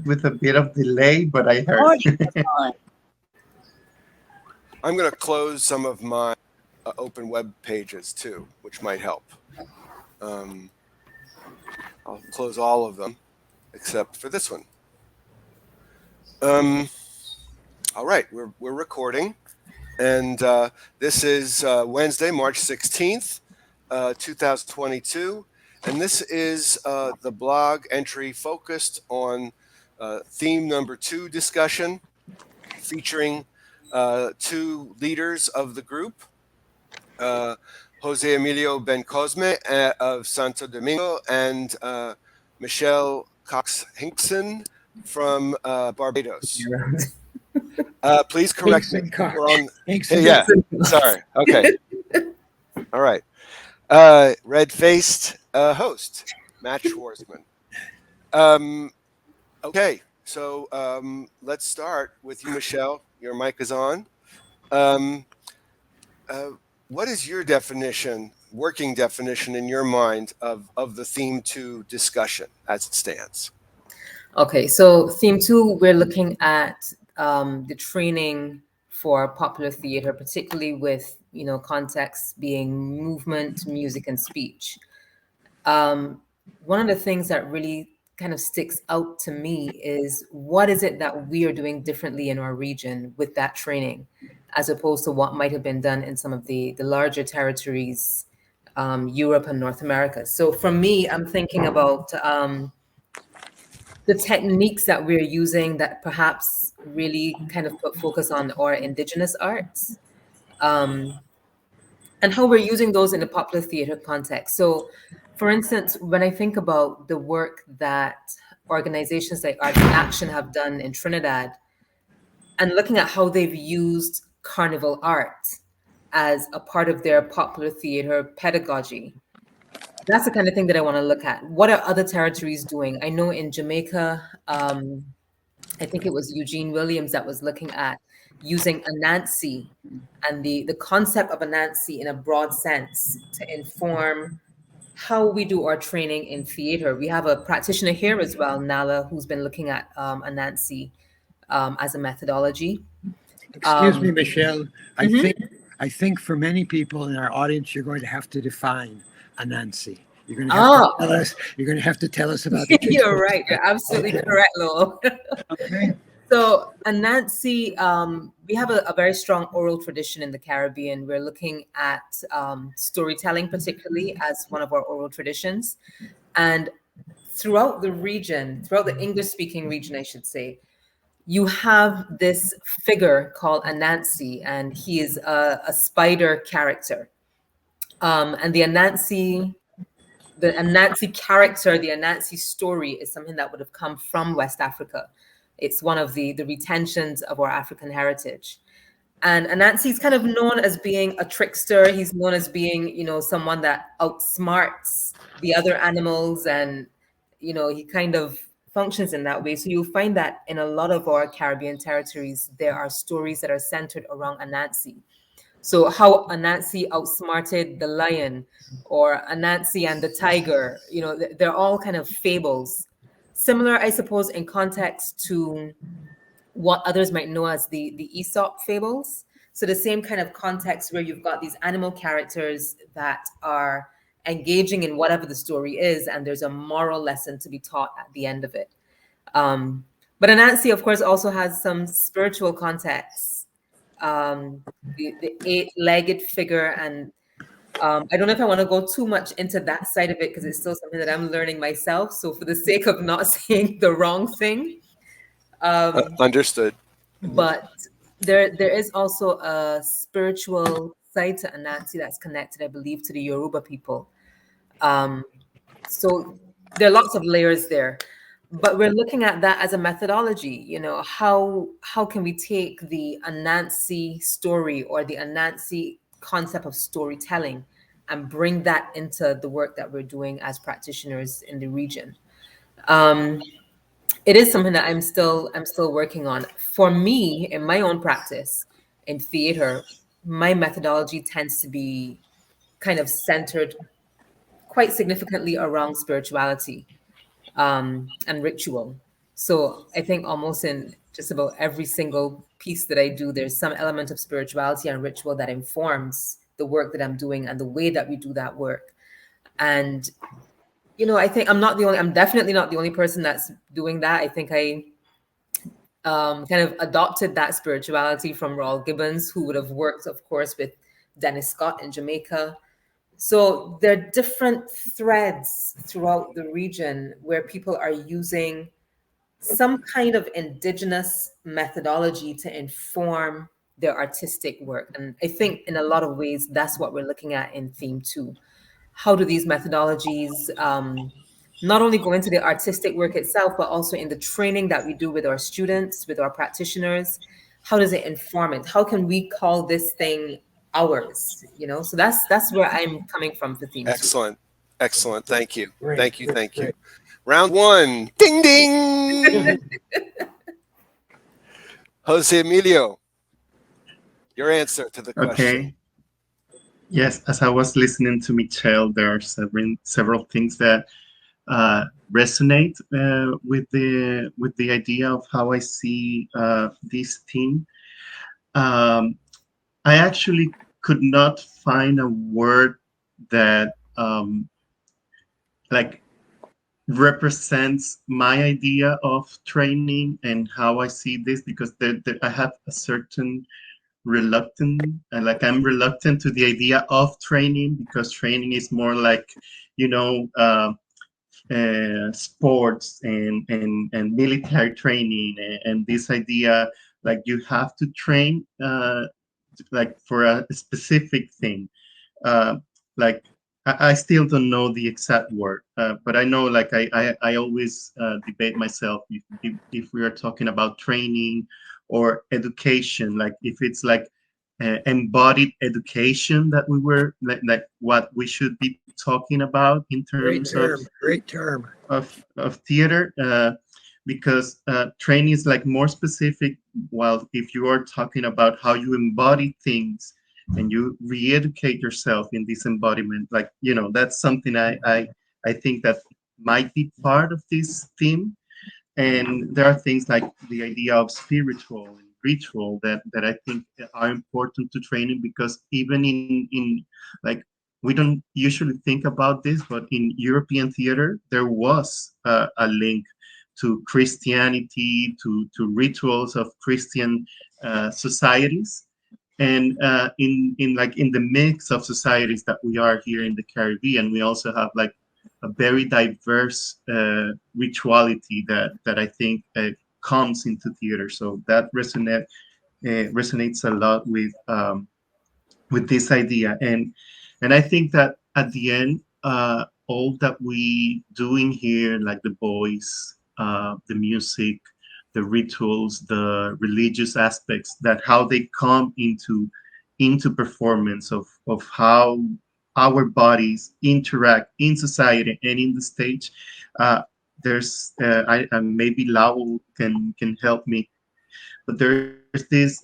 with a bit of delay, but I heard. Morning, everyone. I'm going to close some of my open web pages too, which might help. I'll close all of them except for this one. All right, we're recording, and this is Wednesday, March 16th, 2022, and this is the blog entry focused on theme number 2 discussion, featuring 2 leaders of the group, Jose Emilio Bencosme of Santo Domingo and Michelle Cox Hinkson from Barbados. Please correct me. We're on. Yeah, sorry. Okay. All right. Red-faced host, Matt Schwarzman. Okay, so let's start with you, Michelle. Your mic is on. What is your definition, working definition in your mind of the theme 2 discussion as it stands? Okay, so theme 2, we're looking at the training for popular theater, particularly with, context being movement, music, and speech. One of the things that really kind of sticks out to me is what is it that we are doing differently in our region with that training, as opposed to what might have been done in some of the larger territories, Europe and North America. So for me, I'm thinking about the techniques that we're using that perhaps really kind of put focus on our indigenous arts, and how we're using those in the popular theater context. So for instance, when I think about the work that organizations like Arts in Action have done in Trinidad, and looking at how they've used carnival art as a part of their popular theater pedagogy, that's the kind of thing that I want to look at. What are other territories doing? I know in Jamaica, I think it was Eugene Williams that was looking at using Anansi and the concept of Anansi in a broad sense to inform how we do our training in theater. We have a practitioner here as well, Nala, who's been looking at Anansi as a methodology. Excuse me, Michelle. I think for many people in our audience, you're going to have to define Anansi. You're going to have to tell us. You're going to have to tell us about the. You're right. You're absolutely correct, Lowell. Okay. So Anansi, we have a very oral oral tradition in the Caribbean. We're looking at storytelling, particularly as one of our oral traditions, and throughout the region, throughout the English-speaking region, I should say, you have this figure called Anansi, and he is a spider character. And the Anansi character, the Anansi story is something that would have come from West Africa. It's one of the retentions of our African heritage. And Anansi is kind of known as being a trickster. He's known as being, someone that outsmarts the other animals, and, he kind of functions in that way. So you'll find that in a lot of our Caribbean territories, there are stories that are centered around Anansi. So how Anansi outsmarted the lion, or Anansi and the tiger, they're all kind of fables. Similar, I suppose, in context to what others might know as the Aesop fables. So the same kind of context where you've got these animal characters that are engaging in whatever the story is, and there's a moral lesson to be taught at the end of it. But Anansi, of course, also has some spiritual context. The 8-legged figure, and I don't know if I want to go too much into that side of it because it's still something that I'm learning myself. So for the sake of not saying the wrong thing. Understood. But there is also a spiritual side to Anansi that's connected, I believe, to the Yoruba people. So there are lots of layers there. But we're looking at that as a methodology. How can we take the Anansi story or the Anansi concept of storytelling and bring that into the work that we're doing as practitioners in the region? It is something that I'm still working on. For me, in my own practice in theater, my methodology tends to be kind of centered quite significantly around spirituality and ritual. So I think almost in just about every single piece that I do, there's some element of spirituality and ritual that informs the work that I'm doing and the way that we do that work. And, I think I'm definitely not the only person that's doing that. I think I kind of adopted that spirituality from Raul Gibbons, who would have worked, of course, with Dennis Scott in Jamaica. So there are different threads throughout the region where people are using some kind of indigenous methodology to inform their artistic work. And I think in a lot of ways, that's what we're looking at in theme 2. How do these methodologies not only go into the artistic work itself, but also in the training that we do with our students, with our practitioners? How does it inform it? How can we call this thing ours? So that's where I'm coming from for theme 2. Excellent. Thank you. Great, Thank you. great, Thank you. great. Round 1. Ding, ding. Jose Emilio, your answer to the question. Okay. Yes, as I was listening to Michelle, there are several things that resonate with the idea of how I see this theme. I actually could not find a word that like represents my idea of training and how I see this, because I have a certain I'm reluctant to the idea of training, because training is more like, sports and military training, and this idea like you have to train like for a specific thing. Like I still don't know the exact word, but I know like I always debate myself if we are talking about training or education, like if it's like embodied education that we were like what we should be talking about in terms Great term. of theater, because training is like more specific, while if you are talking about how you embody things and you re-educate yourself in this embodiment, like that's something I think that might be part of this theme. And there are things like the idea of spiritual and ritual that I think are important to training, because even in like we don't usually think about this, but in European theater there was a link to Christianity, to rituals of Christian societies, and in the mix of societies that we are here in the Caribbean, we also have like a very diverse rituality that I think comes into theater. So that resonates a lot with this idea, and I think that at the end, all that we doing here, like the voice, the music, the rituals, the religious aspects, that how they come into performance of how our bodies interact in society and in the stage. There's maybe Lowell can help me, but there's this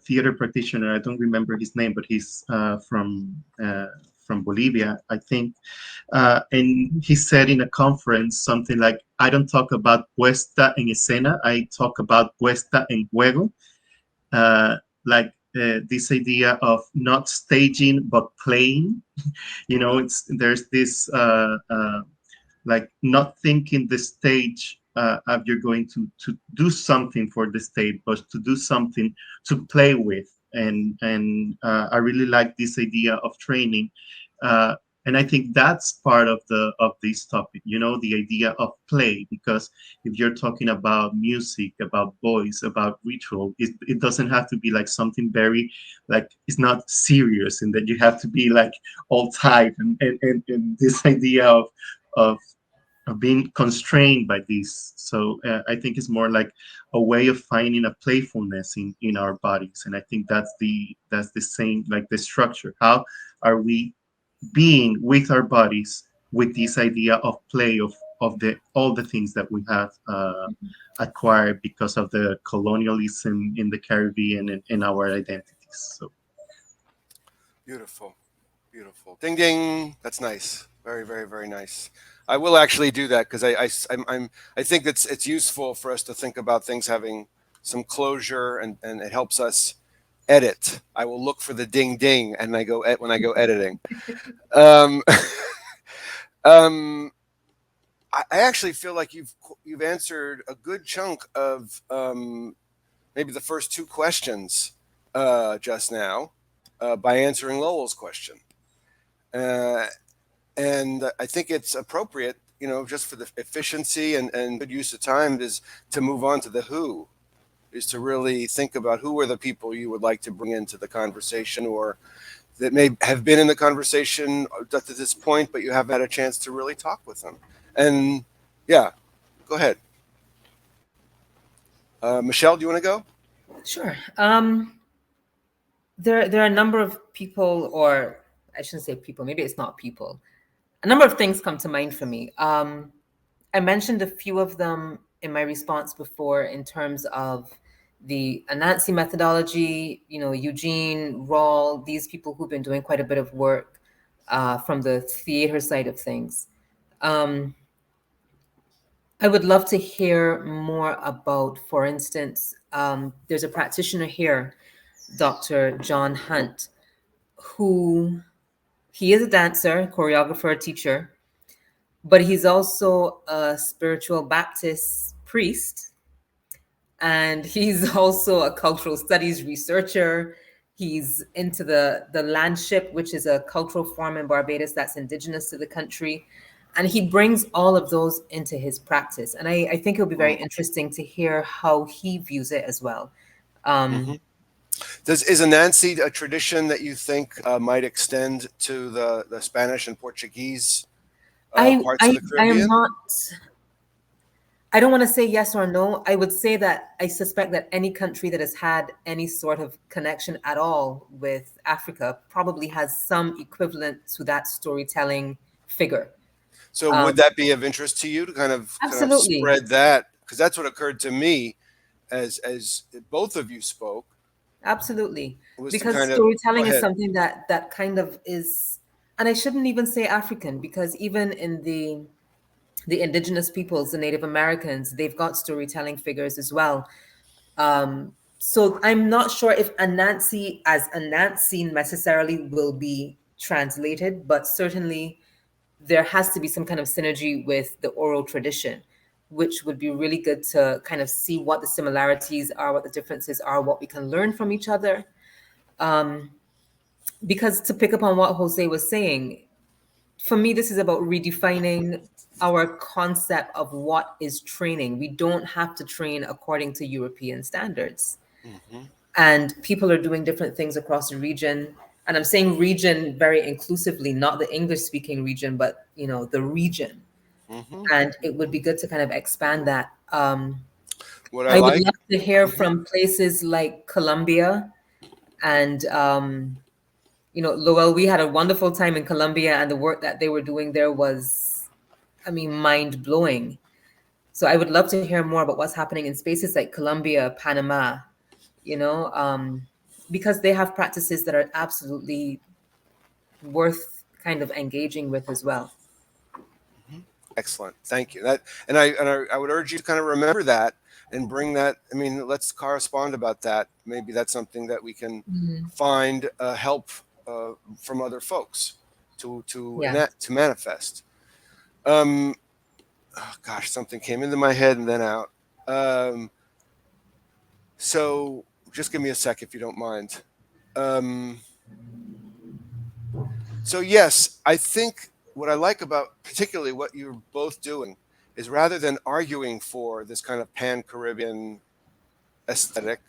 theater practitioner. I don't remember his name, but he's from Bolivia, I think. And he said in a conference something like, "I don't talk about puesta en escena. I talk about puesta en juego." This idea of not staging but playing. There's this like not thinking the stage of you're going to do something for the stage, but to do something to play with. And I really like this idea of training. And I think that's part of this topic, the idea of play, because if you're talking about music, about voice, about ritual, it doesn't have to be like something very, like, it's not serious, and that you have to be like all tight, and this idea of being constrained by this. So I think it's more like a way of finding a playfulness in our bodies, and I think that's the same, like the structure. How are we being with our bodies with this idea of play, of all the things that we have acquired because of the colonialism in the Caribbean and our identities. So beautiful. Ding ding. That's nice. Very, very, very nice. I will actually do that because I think it's useful for us to think about things having some closure, and it helps us edit. I will look for the ding ding, and when I go editing. Um, um, I actually feel like you've answered a good chunk of maybe the first two questions just now by answering Lowell's question. And I think it's appropriate, just for the efficiency and good use of time, is to move on to the who, is to really think about who are the people you would like to bring into the conversation, or that may have been in the conversation up to this point, but you haven't had a chance to really talk with them. And yeah, go ahead. Michelle, do you want to go? Sure. There are a number of people, or I shouldn't say people, maybe it's not people. A number of things come to mind for me. I mentioned a few of them in my response before in terms of the Anansi methodology, Eugene, Rawl, these people who've been doing quite a bit of work from the theater side of things. I would love to hear more about, for instance, there's a practitioner here, Dr. John Hunt, he is a dancer, choreographer, teacher, but he's also a spiritual Baptist priest, and he's also a cultural studies researcher. He's into the landship, which is a cultural form in Barbados that's indigenous to the country. And he brings all of those into his practice. And I think it'll be very interesting to hear how he views it as well. Is Anansi a tradition that you think might extend to the Spanish and Portuguese parts of the Caribbean? I don't want to say yes or no. I would say that I suspect that any country that has had any sort of connection at all with Africa probably has some equivalent to that storytelling figure. So would that be of interest to you to kind of spread that? Because that's what occurred to me as both of you spoke. Absolutely. Because storytelling is something that kind of is, and I shouldn't even say African, because even in the indigenous peoples, the Native Americans, they've got storytelling figures as well. So I'm not sure if Anansi as Anansi necessarily will be translated, but certainly there has to be some kind of synergy with the oral tradition, which would be really good to kind of see what the similarities are, what the differences are, what we can learn from each other. Because to pick up on what Jose was saying, for me, this is about redefining our concept of what is training. We don't have to train according to European standards. And people are doing different things across the region. And I'm saying region very inclusively, not the English-speaking region, but the region. And it would be good to kind of expand that. I would love to hear from places like Colombia and Lowell. We had a wonderful time in Colombia, and the work that they were doing there was, mind-blowing. So I would love to hear more about what's happening in spaces like Colombia, Panama, because they have practices that are absolutely worth kind of engaging with as well. Excellent, thank you. I would urge you to kind of remember that and bring that. Let's correspond about that. Maybe that's something that we can find help from other folks to manifest. Oh gosh, something came into my head and then out. So just give me a sec if you don't mind. So yes, I think what I like about particularly what you're both doing is, rather than arguing for this kind of pan-Caribbean aesthetic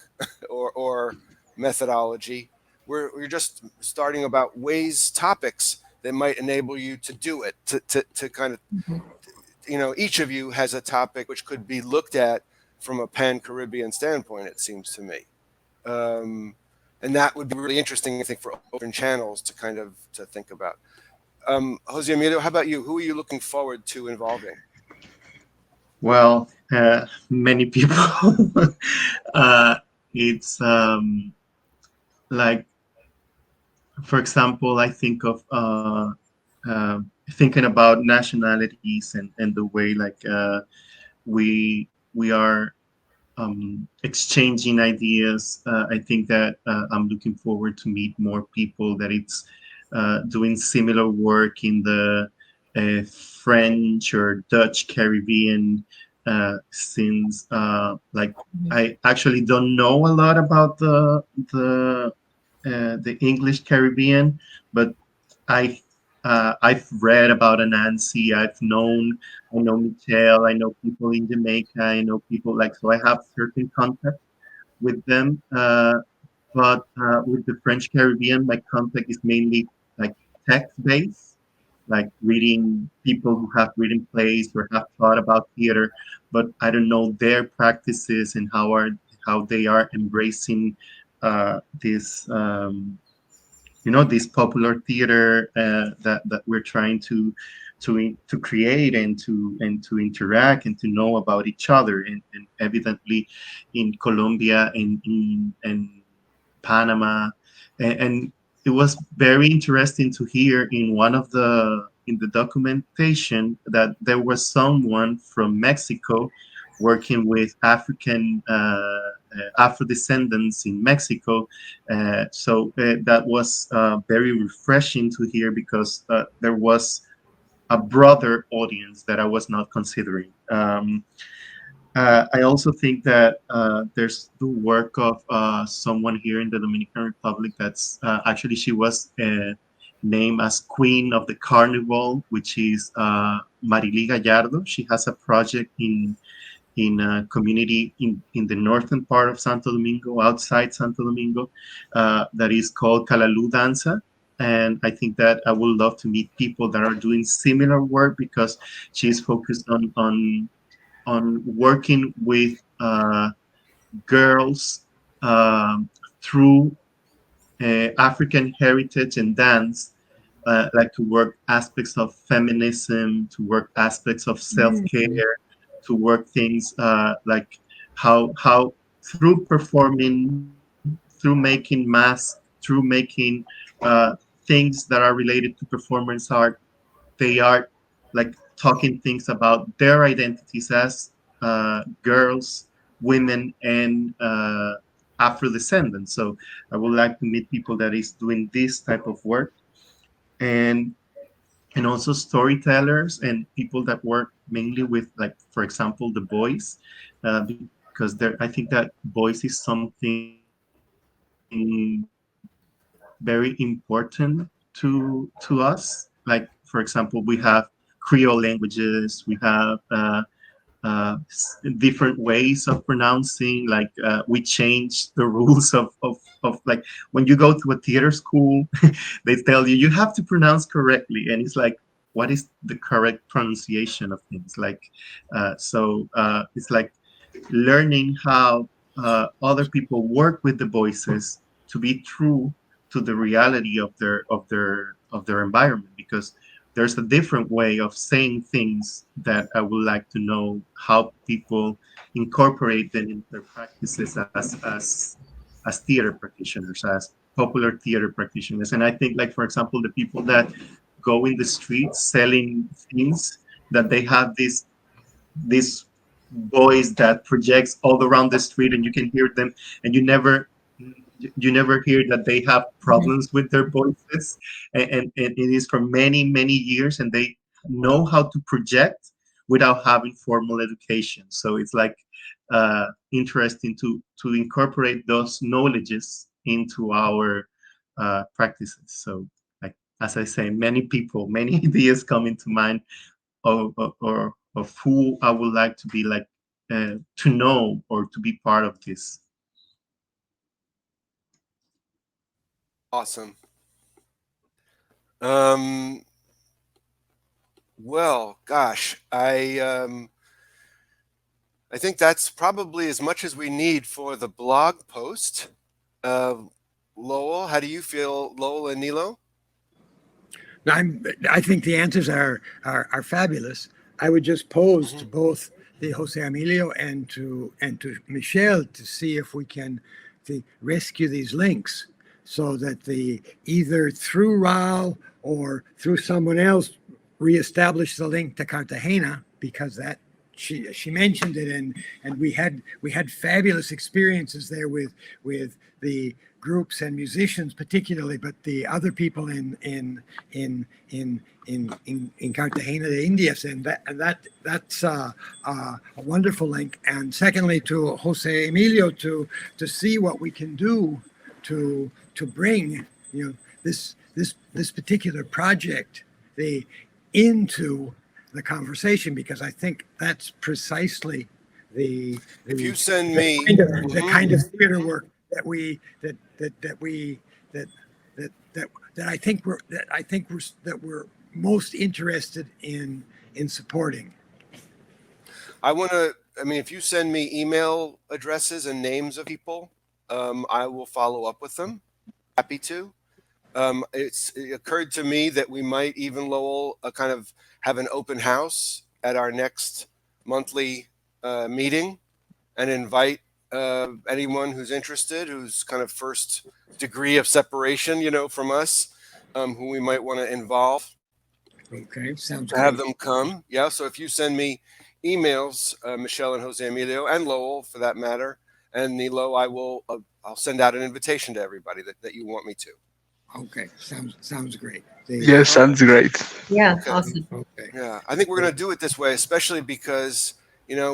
or methodology, we're just starting about topics that might enable you to do it, to kind of, each of you has a topic which could be looked at from a pan-Caribbean standpoint, it seems to me. And that would be really interesting, I think, for open channels to think about. Jose Emilio, how about you? Who are you looking forward to involving? Well, many people. It's like, for example, I think of thinking about nationalities and the way like we are exchanging ideas. I think that I'm looking forward to meet more people that it's doing similar work in the French or Dutch Caribbean. Since like I actually don't know a lot about the English Caribbean, but I I've read about Anansi. I know Michelle. I know people in Jamaica. I know people like so. I have certain contact with them. But with the French Caribbean, my contact is mainly like text based, like reading people who have written plays or have thought about theater. But I don't know their practices and how they are embracing this. This popular theater that we're trying to create and to interact and to know about each other and evidently in Colombia and in Panama and it was very interesting to hear in the documentation that there was someone from Mexico working with African Afro descendants in Mexico. So that was very refreshing to hear because there was a broader audience that I was not considering. I also think that there's the work of someone here in the Dominican Republic that's actually she was named as Queen of the Carnival, which is Marily Gallardo. She has a project in a community in the northern part of Santo Domingo, outside Santo Domingo, that is called Calalu Danza. And I think that I would love to meet people that are doing similar work because she's focused on working with girls through African heritage and dance, like to work aspects of feminism, to work aspects of self-care, to work things like how through performing, through making masks, through making things that are related to performance art, they are like talking things about their identities as girls, women, and Afro descendants. So I would like to meet people that is doing this type of work, and and also storytellers and people that work mainly with, like, for example, the voice, because there I think that voice is something very important to us. Like, for example, we have Creole languages, we have different ways of pronouncing. Like we change the rules of like when you go to a theater school, they tell you have to pronounce correctly, and it's like, what is the correct pronunciation of things? Like, it's like learning how other people work with the voices to be true to the reality of their environment, because there's a different way of saying things that I would like to know how people incorporate them in their practices as theater practitioners, as popular theater practitioners. And I think, like, for example, the people that go in the streets selling things, that they have this voice that projects all around the street and you can hear them, and you never hear that they have problems with their voices, and it is for many many years, and they know how to project without having formal education. So it's like interesting to incorporate those knowledges into our practices. So, like, as I say, many people, many ideas come into mind of who I would like to be, like, to know or to be part of this. Awesome. Well, gosh, I think that's probably as much as we need for the blog post. Lowell, how do you feel, Lowell and Nilo? I think the answers are fabulous. I would just pose to both the Jose Emilio and to Michelle to see if we can rescue these links, so that either through Raul or through someone else, reestablish the link to Cartagena because that she mentioned it, and we had fabulous experiences there with the groups and musicians particularly, but the other people in Cartagena de Indias, and that's a wonderful link. And secondly, to Jose Emilio to see what we can do to bring this particular project into the conversation, because I think that's precisely the if you send me the kind of theater work that we're most interested in supporting. If you send me email addresses and names of people, I will follow up with them. Happy to. It occurred to me that we might even, Lowell, kind of have an open house at our next monthly meeting and invite anyone who's interested, who's kind of first degree of separation, from us, who we might want to involve. Okay, sounds to have them come. Yeah, so if you send me emails, Michelle and Jose Emilio, and Lowell for that matter, and Nilo, I'll send out an invitation to everybody that you want me to. Okay, sounds great. Yes, sounds great. Yeah, Okay. awesome. Okay. Yeah, I think we're going to do it this way, especially because,